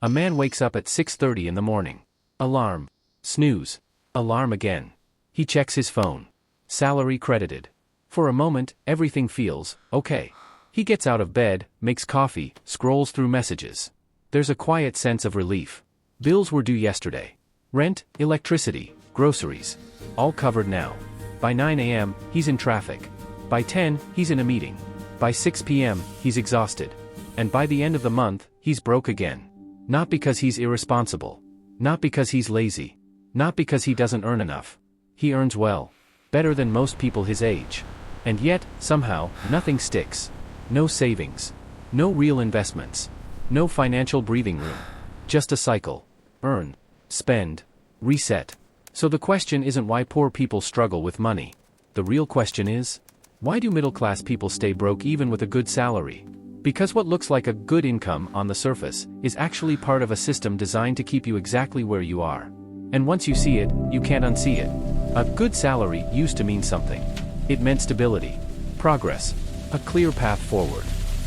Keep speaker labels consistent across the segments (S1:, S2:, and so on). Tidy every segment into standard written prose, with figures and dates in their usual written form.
S1: A man wakes up at 6:30 in the morning. Alarm. Snooze. Alarm again. He checks his phone. Salary credited. For a moment, everything feels okay. He gets out of bed, makes coffee, scrolls through messages. There's a quiet sense of relief. Bills were due yesterday. Rent, electricity, groceries. All covered now. By 9 a.m., he's in traffic. By 10, he's in a meeting. By 6 p.m., he's exhausted. And by the end of the month, he's broke again. Not because he's irresponsible. Not because he's lazy. Not because he doesn't earn enough. He earns well. Better than most people his age. And yet, somehow, nothing sticks. No savings. No real investments. No financial breathing room. Just a cycle. Earn. Spend. Reset. So the question isn't why poor people struggle with money. The real question is, why do middle-class people stay broke even with a good salary? Because what looks like a good income on the surface is actually part of a system designed to keep you exactly where you are. And once you see it, you can't unsee it. A good salary used to mean something. It meant stability, progress, a clear path forward.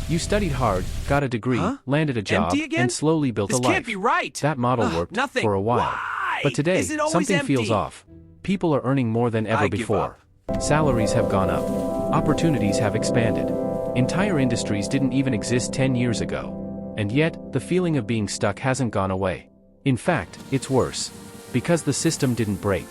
S1: You studied hard, got a degree, landed a job, and slowly built a life.
S2: This can't be right.
S1: That model worked for a while.
S2: Why?
S1: But today,
S2: Is it always
S1: something
S2: empty?
S1: feels off. People are earning more than ever
S2: I give
S1: before. Salaries have gone up. Opportunities have expanded. Entire industries didn't even exist 10 years ago. And yet, the feeling of being stuck hasn't gone away. In fact, it's worse. Because the system didn't break.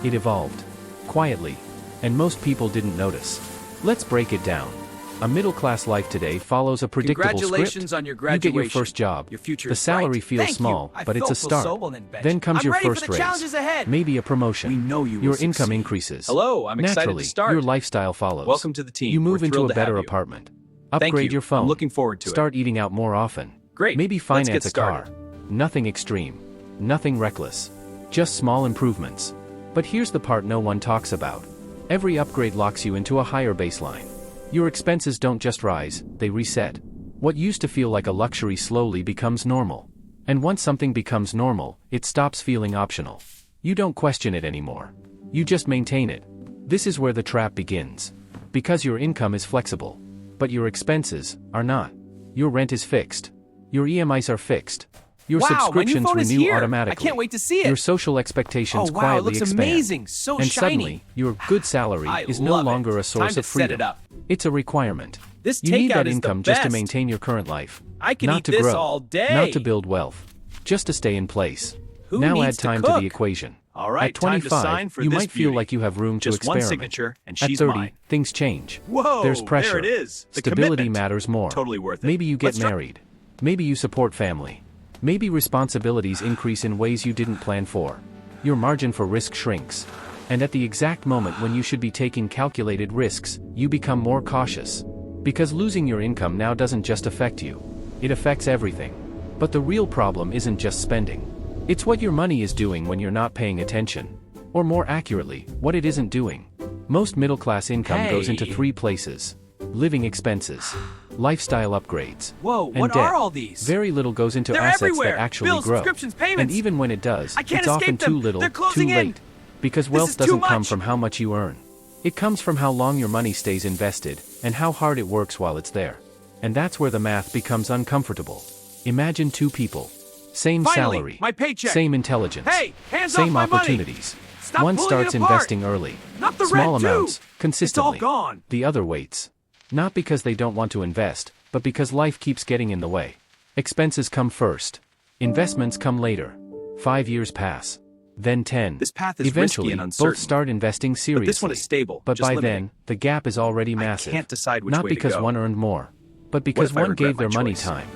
S1: It evolved. Quietly. And most people didn't notice. Let's break it down. A middle-class life today follows a predictable
S2: Congratulations
S1: script.
S2: on your
S1: You
S2: graduation.
S1: get your first job.
S2: Your future
S1: The
S2: is
S1: salary
S2: bright.
S1: feels
S2: Thank
S1: small,
S2: you. I
S1: but it's a
S2: felt
S1: start.
S2: so bench.
S1: Then comes
S2: I'm
S1: your
S2: ready for
S1: first
S2: the
S1: raise.
S2: challenges ahead.
S1: Maybe a promotion.
S2: We know you will
S1: Your income
S2: succeed.
S1: increases.
S2: Hello, I'm excited
S1: Naturally,
S2: to start.
S1: your lifestyle follows.
S2: Welcome to the team.
S1: You move
S2: We're
S1: into
S2: thrilled
S1: a
S2: to have
S1: better
S2: you.
S1: apartment.
S2: Thank
S1: Upgrade
S2: you.
S1: your phone.
S2: I'm looking forward to
S1: Start eating out more often.
S2: Great.
S1: Maybe
S2: Let's
S1: finance
S2: get
S1: a car.
S2: started.
S1: Nothing extreme. Nothing reckless. Just small improvements. But here's the part no one talks about. Every upgrade locks you into a higher baseline. Your expenses don't just rise, they reset. What used to feel like a luxury slowly becomes normal. And once something becomes normal, it stops feeling optional. You don't question it anymore. You just maintain it. This is where the trap begins. Because your income is flexible. But your expenses are not. Your rent is fixed. Your EMIs are fixed. Your
S2: Wow, my new
S1: subscriptions
S2: phone is
S1: renew
S2: here.
S1: automatically.
S2: I can't wait to see it.
S1: Your social expectations
S2: Oh, wow, it
S1: quietly
S2: looks
S1: expand.
S2: amazing. So
S1: and
S2: shiny.
S1: suddenly, your good salary
S2: I
S1: is no
S2: love it.
S1: longer a source
S2: Time
S1: of
S2: to
S1: freedom.
S2: set it up.
S1: It's a requirement.
S2: This
S1: You need
S2: takeout
S1: that
S2: is the
S1: income just to
S2: best.
S1: maintain your current life.
S2: I can
S1: Not
S2: eat
S1: to
S2: this
S1: grow,
S2: all day.
S1: not to build wealth, just to stay in place.
S2: Who
S1: Now
S2: needs
S1: add
S2: to
S1: time to
S2: cook?
S1: the equation.
S2: All right,
S1: At
S2: time to
S1: 25,
S2: sign for
S1: you
S2: this
S1: might feel
S2: beauty.
S1: like you have room
S2: Just
S1: to
S2: one
S1: experiment.
S2: signature, and
S1: At
S2: she's
S1: 30,
S2: mine.
S1: things change.
S2: Whoa,
S1: There's pressure.
S2: there it is. The
S1: Stability
S2: commitment.
S1: matters more.
S2: Totally worth it.
S1: Maybe you get
S2: Let's try-
S1: married. Maybe you support family. Maybe responsibilities increase in ways you didn't plan for. Your margin for risk shrinks. And at the exact moment when you should be taking calculated risks, you become more cautious. Because losing your income now doesn't just affect you. It affects everything. But the real problem isn't just spending. It's what your money is doing when you're not paying attention. Or more accurately, what it isn't doing. Most middle-class income goes into
S2: Hey.
S1: 3 places. Living expenses, lifestyle upgrades,
S2: Whoa,
S1: and
S2: what
S1: debt.
S2: are all these?
S1: Very little goes into
S2: They're
S1: assets
S2: everywhere.
S1: that actually
S2: Bills,
S1: grow.
S2: subscriptions,
S1: And
S2: payments.
S1: even when it does,
S2: I can't
S1: it's often
S2: escape them.
S1: too little,
S2: They're
S1: too
S2: closing in.
S1: late. Because
S2: This
S1: wealth
S2: is too
S1: doesn't come
S2: much.
S1: from how much you earn. It comes from how long your money stays invested, and how hard it works while it's there. And that's where the math becomes uncomfortable. Imagine 2 people. Same
S2: Finally,
S1: salary.
S2: my paycheck.
S1: Same intelligence.
S2: Hey, hands
S1: same
S2: off my money.
S1: opportunities.
S2: Stop
S1: One
S2: pulling
S1: starts
S2: it apart.
S1: investing early.
S2: Not the
S1: Small
S2: rent, too.
S1: amounts, consistently.
S2: It's all gone.
S1: The other waits. Not because they don't want to invest, but because life keeps getting in the way. Expenses come first. Investments come later. 5 years pass. Then 10.
S2: This path is
S1: Eventually,
S2: risky and uncertain.
S1: both start investing seriously.
S2: But this one is stable.
S1: But
S2: just
S1: by
S2: limiting.
S1: then, the gap is already massive.
S2: I can't decide which
S1: Not
S2: way to
S1: because
S2: go.
S1: one earned more, but because
S2: if I
S1: one
S2: regret
S1: gave their
S2: my
S1: money
S2: choice?
S1: time.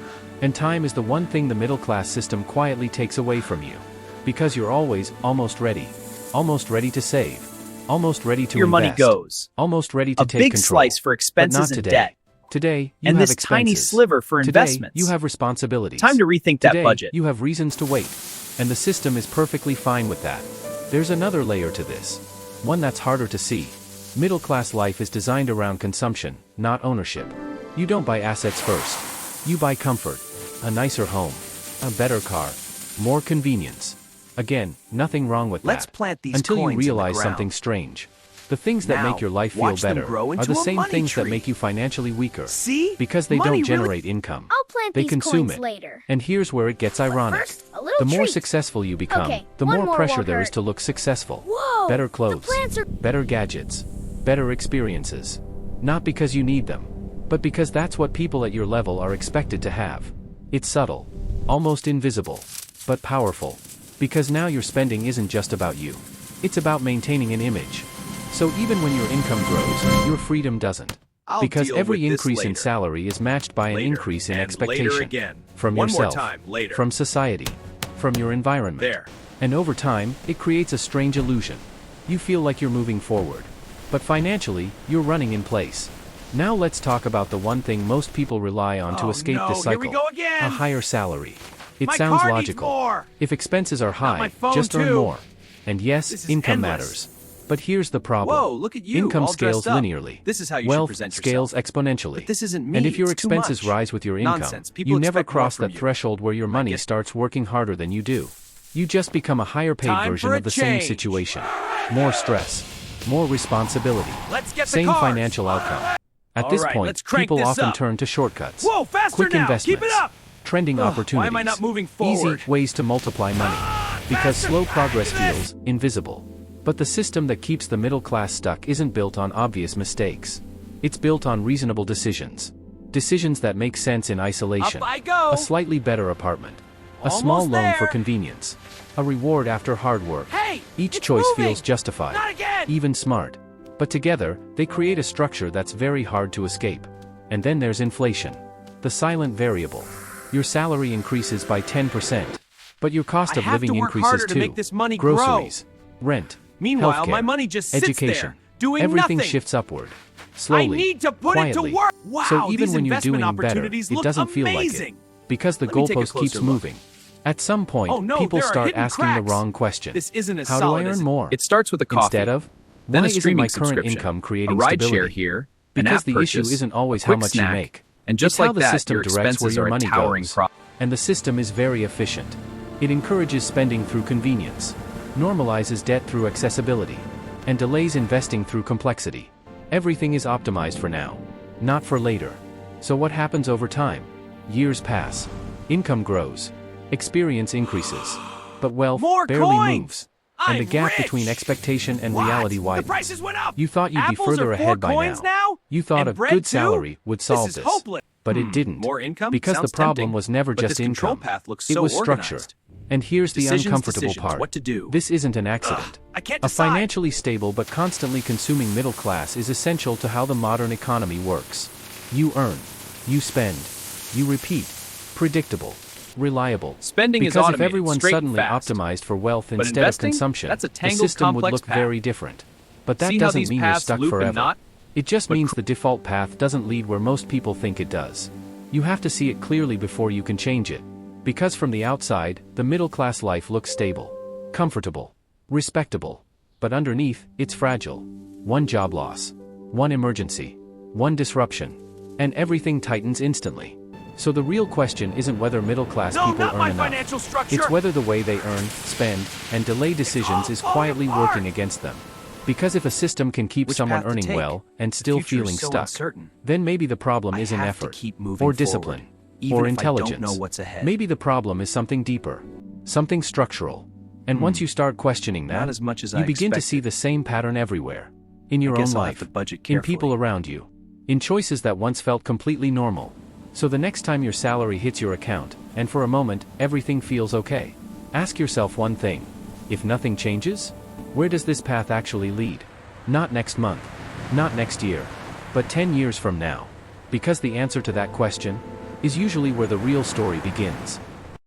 S1: And time is the one thing the middle-class system quietly takes away from you. Because you're always almost ready to save, almost ready to
S3: Your money
S1: invest,
S3: goes.
S1: almost ready to
S3: A
S1: take
S3: big
S1: control.
S3: slice for
S1: But
S3: expenses
S1: not
S3: and
S1: today.
S3: debt.
S1: Today, you
S3: And
S1: have
S3: this tiny
S1: expenses.
S3: sliver for
S1: Today,
S3: investments.
S1: you have responsibilities.
S3: Time to rethink that
S1: Today,
S3: budget.
S1: you have reasons to wait. And the system is perfectly fine with that. There's another layer to this. One that's harder to see. Middle-class life is designed around consumption, not ownership. You don't buy assets first. You buy comfort. A nicer home. A better car. More convenience. Again, nothing wrong with
S2: Let's
S1: that.
S2: plant these
S1: Until
S2: coins
S1: you
S2: in the
S1: realize
S2: ground.
S1: something strange. The things that
S2: Now,
S1: make your life feel
S2: watch them
S1: better
S2: grow
S1: are
S2: into
S1: the
S2: a
S1: same
S2: money
S1: things that
S2: tree.
S1: make you financially weaker.
S2: See?
S1: Because they
S2: Money
S1: don't
S2: really-
S1: generate income.
S3: I'll plant
S1: They
S3: these
S1: consume
S3: coins
S1: it.
S3: later.
S1: And here's where it gets ironic.
S3: First, a little
S1: The more
S3: treat.
S1: successful you become,
S3: Okay,
S1: the
S3: one
S1: more
S3: more
S1: pressure
S3: won't
S1: there is
S3: hurt.
S1: to look successful.
S3: Whoa!
S1: Better
S3: The
S1: clothes,
S3: plants are...
S1: better gadgets, better experiences. Not because you need them, but because that's what people at your level are expected to have. It's subtle, almost invisible, but powerful. Because now your spending isn't just about you. It's about maintaining an image. So even when your income grows, your freedom doesn't.
S2: I'll
S1: Because
S2: deal
S1: every
S2: with this
S1: increase in
S2: later.
S1: salary is matched by an
S2: Later,
S1: increase in
S2: and
S1: expectation.
S2: later again.
S1: From
S2: One more
S1: yourself,
S2: time, later.
S1: from society, from your environment.
S2: There.
S1: And over time, it creates a strange illusion. You feel like you're moving forward. But financially, you're running in place. Now let's talk about the one thing most people rely on to
S2: Oh,
S1: escape
S2: no,
S1: this
S2: here
S1: cycle.
S2: we go again.
S1: A higher salary. It
S2: My
S1: sounds
S2: car needs
S1: logical.
S2: more.
S1: If expenses are high,
S2: my phone
S1: just earn
S2: too.
S1: more. And yes,
S2: This is
S1: income
S2: endless.
S1: matters. But here's the problem.
S2: Whoa, look at you,
S1: Income
S2: all
S1: scales
S2: dressed up.
S1: linearly.
S2: This is how you should
S1: Wealth
S2: present
S1: scales
S2: yourself.
S1: exponentially.
S2: But this isn't me,
S1: And if your
S2: it's too
S1: expenses
S2: much.
S1: rise with your income,
S2: Nonsense. People
S1: you never
S2: expect more
S1: cross
S2: from
S1: that
S2: you.
S1: threshold where your money
S2: guess-
S1: starts working harder than you do. You just become a higher paid
S2: Time
S1: version
S2: for a
S1: of the same
S2: change.
S1: situation. More stress, more responsibility,
S2: Let's get the
S1: same
S2: cars.
S1: financial outcome. At
S2: All
S1: this
S2: right,
S1: point,
S2: let's crank
S1: people
S2: this
S1: often
S2: up.
S1: turn to shortcuts.
S2: Whoa, faster
S1: Quick
S2: now.
S1: investments,
S2: Keep it up.
S1: trending
S2: Ugh,
S1: opportunities,
S2: why am I not moving forward?
S1: easy ways to multiply money. Because
S2: faster,
S1: slow
S2: I
S1: progress
S2: can do this.
S1: feels invisible. But the system that keeps the middle class stuck isn't built on obvious mistakes. It's built on reasonable decisions. Decisions that make sense in isolation.
S2: Up I go.
S1: A slightly better apartment. A
S2: Almost
S1: small loan for
S2: there.
S1: convenience. A reward after hard work.
S2: Hey,
S1: Each
S2: it's
S1: choice
S2: moving.
S1: feels justified.
S2: Not again.
S1: Even smart. But together, they create a structure that's very hard to escape. And then there's inflation. The silent variable. Your salary increases by 10%. But your cost
S2: I
S1: of
S2: have
S1: living
S2: to work
S1: increases
S2: harder to
S1: too.
S2: make this money grow.
S1: Groceries, rent,
S2: Meanwhile,
S1: healthcare,
S2: my money just sits
S1: education.
S2: there, doing
S1: Everything
S2: nothing.
S1: shifts upward. Slowly,
S2: I need to put
S1: quietly.
S2: it to work. Wow,
S1: So even
S2: these
S1: when you're
S2: investment
S1: doing better,
S2: opportunities
S1: it
S2: look
S1: doesn't feel like it.
S2: amazing.
S1: Because the
S2: Let me take a
S1: goalpost
S2: closer
S1: keeps
S2: look.
S1: moving. At some point,
S2: Oh, no,
S1: people
S2: there are
S1: start
S2: hidden
S1: asking the
S2: cracks.
S1: wrong question.
S2: This isn't as
S1: How do I
S2: solid
S1: earn
S2: as
S1: more?
S4: It starts with a coffee,
S1: Instead of,
S4: then
S1: why
S4: a
S1: isn't
S4: streaming
S1: my current
S4: subscription,
S1: income
S4: a
S1: creating
S4: ride
S1: stability?
S4: share here, an
S1: Because
S4: app
S1: the issue
S4: purchase,
S1: isn't always
S4: a
S1: how
S4: quick
S1: much
S4: snack,
S1: you make.
S4: and just
S1: It's how
S4: like
S1: the
S4: that,
S1: system
S4: your
S1: directs where
S4: expenses
S1: your
S4: are a
S1: money
S4: towering
S1: goes.
S4: profit.
S1: And the system is very efficient. It encourages spending through convenience, normalizes debt through accessibility, and delays investing through complexity. Everything is optimized for now, not for later. So what happens over time? Years pass. Income grows. Experience increases. But wealth
S2: More
S1: barely
S2: coins!
S1: moves. And the
S2: I'm
S1: gap
S2: rich!
S1: between expectation and
S2: What?
S1: reality
S2: The
S1: widens.
S2: prices went up.
S1: You thought you'd
S2: Apples
S1: be further
S2: are
S1: ahead by
S2: $4
S1: now. You thought
S2: And
S1: a
S2: bread
S1: good
S2: too?
S1: salary would solve
S2: This
S1: this.
S2: is hopeless.
S1: But it didn't.
S2: More income?
S1: Because the
S2: Sounds
S1: problem
S2: tempting.
S1: was never
S2: But
S1: just
S2: this control
S1: income.
S2: path looks
S1: It
S2: so
S1: was structure.
S2: organized.
S1: And here's the
S2: Decisions,
S1: uncomfortable
S2: decisions,
S1: part.
S2: what to do.
S1: This isn't an accident.
S2: I can't
S1: A
S2: decide.
S1: financially stable but constantly consuming middle class is essential to how the modern economy works. You earn. You spend. You repeat. Predictable. Reliable.
S4: Spending is
S1: because
S4: automated,
S1: if everyone
S4: straight and
S1: suddenly
S4: fast.
S1: optimized for wealth
S4: But
S1: instead of
S4: investing?
S1: consumption,
S4: That's a
S1: the
S4: tangled,
S1: system would
S4: complex
S1: look
S4: path.
S1: very different. But that
S4: See how
S1: doesn't
S4: these
S1: mean you're
S4: paths
S1: stuck
S4: loop and
S1: forever.
S4: knot?
S1: It just
S4: But
S1: means the default path doesn't lead where most people think it does. You have to see it clearly before you can change it. Because from the outside, the middle class life looks stable, comfortable, respectable. But underneath, it's fragile. One job loss, one emergency, one disruption, and everything tightens instantly. So the real question isn't whether middle class
S2: No,
S1: people
S2: not
S1: earn
S2: my
S1: enough.
S2: financial structure.
S1: It's whether the way they earn, spend, and delay decisions
S2: all
S1: is
S2: falling
S1: quietly
S2: apart.
S1: working against them. Because if a system can keep
S2: Which
S1: someone
S2: path to
S1: earning
S2: take?
S1: well and
S2: The
S1: still
S2: future is
S1: feeling
S2: so
S1: stuck,
S2: uncertain.
S1: then maybe the problem
S2: I
S1: isn't
S2: have
S1: effort,
S2: to keep moving
S1: or discipline,
S2: forward, even
S1: or
S2: if
S1: intelligence.
S2: I don't know what's ahead.
S1: Maybe the problem is something deeper, something structural. And once you start questioning that,
S2: Not as much as
S1: you
S2: I
S1: begin to see
S2: expected.
S1: the same pattern everywhere. In your
S2: I guess
S1: own
S2: I'll have
S1: life,
S2: to budget
S1: in
S2: carefully.
S1: people around you, in choices that once felt completely normal. So the next time your salary hits your account, and for a moment, everything feels okay, ask yourself one thing. If nothing changes, where does this path actually lead? Not next month, not next year, but 10 years from now. Because the answer to that question is usually where the real story begins.